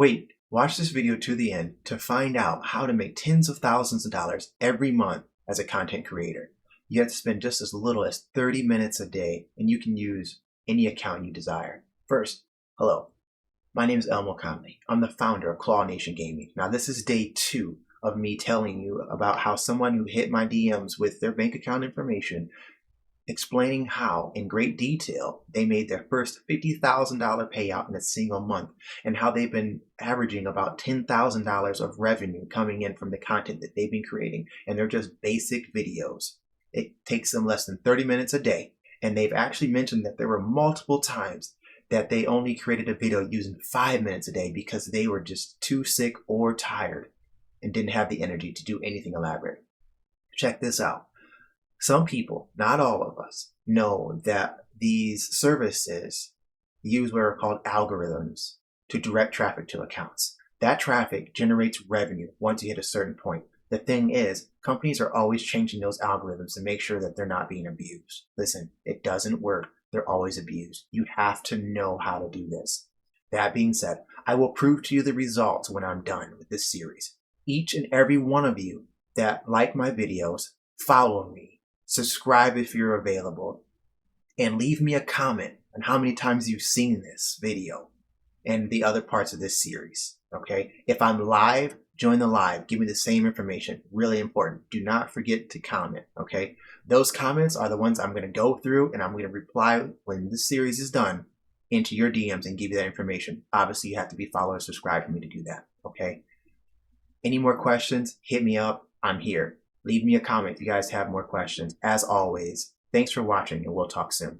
Wait, watch this video to the end to find out how to make tens of thousands of dollars every month as a content creator. You have to spend just as little as 30 minutes a day, and you can use any account you desire. First, hello. My name is Lmoconley. I'm the founder of Claw Nation Gaming. Now, this is day 2 of me telling you about how someone who hit my DMs with their bank account information, explaining how, in great detail, they made their first $50,000 payout in a single month, and how they've been averaging about $10,000 of revenue coming in from the content that they've been creating, and they're just basic videos. It takes them less than 30 minutes a day, and they've actually mentioned that there were multiple times that they only created a video using 5 minutes a day because they were just too sick or tired and didn't have the energy to do anything elaborate. Check this out. Some people, not all of us, know that these services use what are called algorithms to direct traffic to accounts. That traffic generates revenue once you hit a certain point. The thing is, companies are always changing those algorithms to make sure that they're not being abused. Listen, it doesn't work. They're always abused. You have to know how to do this. That being said, I will prove to you the results when I'm done with this series. Each and every one of you that like my videos, follow me, subscribe if you're available, and leave me a comment on how many times you've seen this video and the other parts of this series, okay? If I'm live, join the live. Give me the same information. Really important. Do not forget to comment, okay? Those comments are the ones I'm going to go through, and I'm going to reply when this series is done into your DMs and give you that information. Obviously, you have to be followed or subscribed for me to do that, okay? Any more questions, hit me up. I'm here. Leave me a comment if you guys have more questions. As always, thanks for watching, and we'll talk soon.